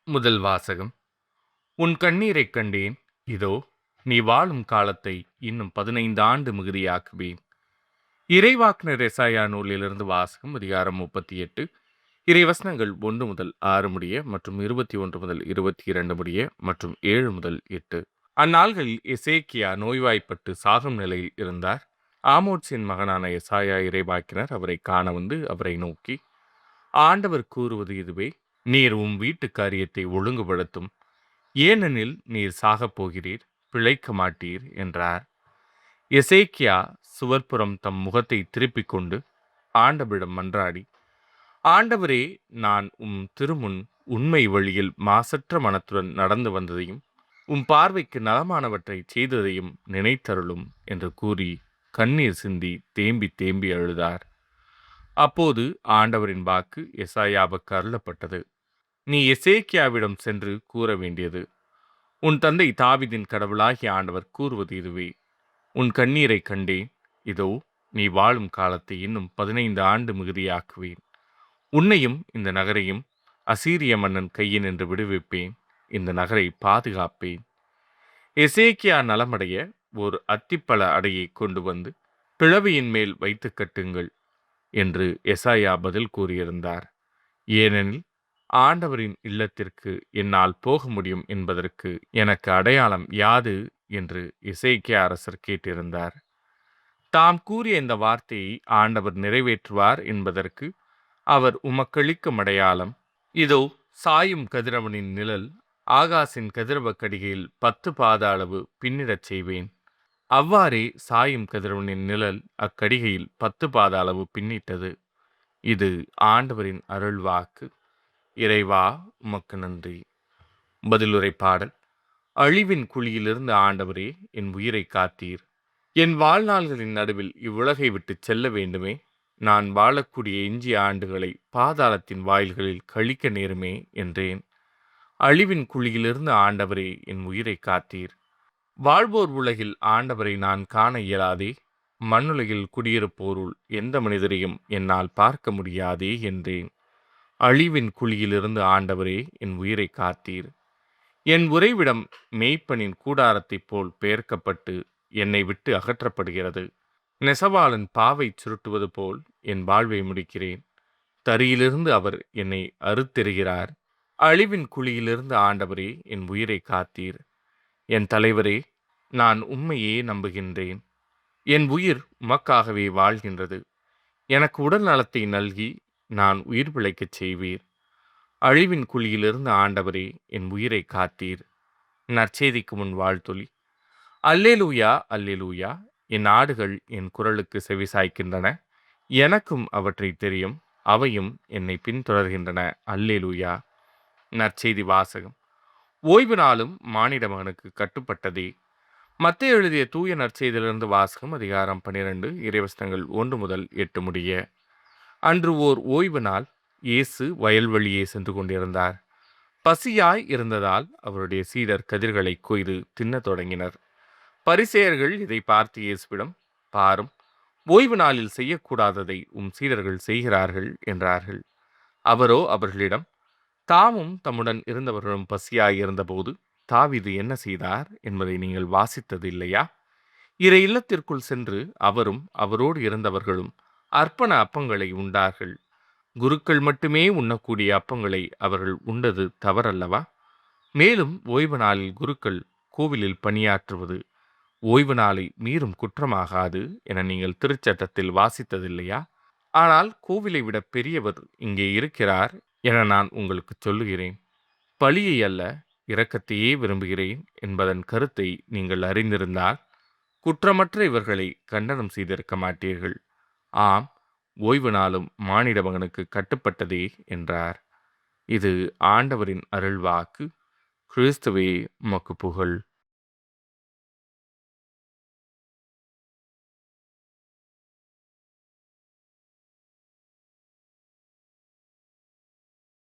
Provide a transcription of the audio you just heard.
முதல் வாசகம். உன் கண்ணீரைக் கண்டேன். இதோ, நீ வாழும் காலத்தை இன்னும் 15 ஆண்டு மிகுதியாக்குவேன். இறைவாக்கினர் எசாயா நூலிலிருந்து வாசகம். அதிகாரம் 38. இறைவசனங்கள் 1 முதல் 6 முடிய மற்றும் 21 முதல் 22 முடிய மற்றும் 7 முதல் 8. அந்நாள்களில் எசேக்கியா நோய்வாய்ப்பட்டு சாகும் நிலையில் இருந்தார். ஆமோத்சின் மகனான எசாயா இறைவாக்கினர் அவரை காண வந்து அவரை நோக்கி, ஆண்டவர் கூறுவது இதுவே: நீர் உம் வீட்டு காரியத்தை ஒழுங்குபடுத்தும், ஏனெனில் நீர் சாகப் போகிறீர், பிழைக்க மாட்டீர் என்றார். எசேக்கியா சுவர்ப்புறம் தம் முகத்தை திருப்பிக் கொண்டு ஆண்டவரிடம் மன்றாடி, ஆண்டவரே, நான் உம் திருமுன் உண்மை வழியில் மாசற்ற மனத்துடன் நடந்து வந்ததையும் உம் பார்வைக்கு நலமானவற்றை செய்ததையும் நினைத்தருளும் என்று கூறி கண்ணீர் சிந்தி தேம்பி தேம்பி அழுதார். அப்போது ஆண்டவரின் வாக்கு எசாயாவுக்கு அருளப்பட்டது. நீ எசேக்கியாவிடம் சென்று கூற வேண்டியது: உன் தந்தை தாவீதின் கடவுளாகிய ஆண்டவர் கூறுவது இதுவே: உன் கண்ணீரைக் கண்டேன். இதோ, நீ வாழும் காலத்தை இன்னும் 15 ஆண்டு மிகுதியாக்குவேன். உன்னையும் இந்த நகரையும் அசீரிய மன்னன் கையினின்று விடுவிப்பேன். இந்த நகரை பாதுகாப்பேன். எசேக்கியா நலமடைய ஒரு அத்திப்பழ அடையை கொண்டு வந்து பிளவியின் மேல் வைத்து கட்டுங்கள் என்று எசாயா பதில் கூறியிருந்தார். ஏனெனில் ஆண்டவரின் இல்லத்திற்கு என்னால் போக முடியும் என்பதற்கு எனக்கு அடையாளம் யாது என்று எசேக்கியா அரசர் கேட்டிருந்தார். தாம் கூறிய இந்த வார்த்தையை ஆண்டவர் நிறைவேற்றுவார் என்பதற்கு அவர் உமக்களிக்கும் அடையாளம்: இதோ, சாயும் கதிரவனின் நிழல் ஆகாசின் கதிரவ கடிகையில் 10 பாத அளவு பின்னிடச் செய்வேன். அவ்வாறே சாயும் கதிரவனின் நிழல் அக்கடிகையில் 10 பாத அளவு பின்னிட்டது. இது ஆண்டவரின் அருள்வாக்கு. இறைவா, உமக்கு நன்றி. பதிலுரை பாடல். அழிவின் குழியிலிருந்து ஆண்டவரே, என் உயிரை காத்தீர். என் வாழ்நாள்களின் நடுவில் இவ்வுலகை விட்டுச் செல்ல வேண்டுமே. நான் வாழக்கூடிய எஞ்சிய ஆண்டுகளை பாதாளத்தின் வாயில்களில் கழிக்க நேருமே என்றேன். அழிவின் குழியிலிருந்து ஆண்டவரே, என் உயிரை காத்தீர். வாழ்வோர் உலகில் ஆண்டவரை நான் காண இயலாதே. மண்ணுலகில் குடியிருப்போருள் எந்த மனிதரையும் என்னால் பார்க்க முடியாதே என்றேன். அழிவின் குழியிலிருந்து ஆண்டவரே, என் உயிரை காத்தீர். என் உறைவிடம் மேய்ப்பனின் கூடாரத்தைப் போல் பெயர்க்கப்பட்டு என்னை விட்டு அகற்றப்படுகிறது. நெசவாளன் பாவை சுருட்டுவது போல் என் வாழ்வை முடிக்கிறேன். தரியிலிருந்து அவர் என்னை அறுத்தெறிகிறார். அழிவின் குழியிலிருந்து ஆண்டவரே, என் உயிரை காத்தீர். என் தலைவரே, நான் உம்மையே நம்புகின்றேன். என் உயிர் உமக்காகவே வாழ்கின்றது. எனக்கு உடல் நலத்தை நல்கி நான் உயிர் பிழைக்கச் செய்வீர். அழிவின் குழியிலிருந்து ஆண்டவரே, என் உயிரை காத்தீர். நற்செய்திக்கு முன் வாழ்த்தொலி. அல்லேலூயா, அல்லேலூயா. என் ஆடுகள் என் குரலுக்கு செவிசாய்க்கின்றன. எனக்கும் அவற்றை தெரியும். அவையும் என்னை பின்தொடர்கின்றன. அல்லேலூயா. நற்செய்தி வாசகம். ஓய்வு நாளும் மானிட மகனுக்கு கட்டுப்பட்டதே. மத்தேயு எழுதிய தூய நற்செய்தியிலிருந்து வாசகம். அதிகாரம் 12. இறைவசனங்கள் 1 முதல் 8 முடிய. அன்று ஓர் ஓய்வு நாள். இயேசு வயல்வழியே சென்று கொண்டிருந்தார். பசியாய் இருந்ததால் அவருடைய சீடர் கதிர்களை கொய்து தின்னத் தொடங்கினர். பரிசேயர்கள் இதை பார்த்து இயேசுவிடம், பாரும், ஓய்வு நாளில் செய்யக்கூடாததை உம் சீடர்கள் செய்கிறார்கள் என்றார்கள். அவரோ அவர்களிடம், தாமும் தம்முடன் இருந்தவர்களும் பசியாய் இருந்தபோது தாவீது என்ன செய்தார் என்பதை நீங்கள் வாசித்தது இல்லையா? இறை இல்லத்திற்குள் சென்று அவரும் அவரோடு இருந்தவர்களும் அர்ப்பண அப்பங்களை உண்டார்கள். குருக்கள் மட்டுமே உண்ணக்கூடிய அப்பங்களை அவர்கள் உண்டது தவறல்லவா? மேலும் ஓய்வு நாளில் குருக்கள் கோவிலில் பணியாற்றுவது ஓய்வு நாளை மீறும் குற்றமாகாது என நீங்கள் திருச்சட்டத்தில் வாசித்ததில்லையா? ஆனால் கோவிலை விட பெரியவர் இங்கே இருக்கிறார் என நான் உங்களுக்கு சொல்லுகிறேன். பழியை அல்ல, இரக்கத்தையே விரும்புகிறேன் என்பதன் கருத்தை நீங்கள் அறிந்திருந்தால் குற்றமற்ற இவர்களை கண்டனம் செய்திருக்க மாட்டீர்கள். ஆம், ஓய்வு நாளும் மானிட மகனுக்கு கட்டுப்பட்டதே என்றார். இது ஆண்டவரின் அருள்வாக்கு. கிறிஸ்துவே, உமக்கு புகழ்.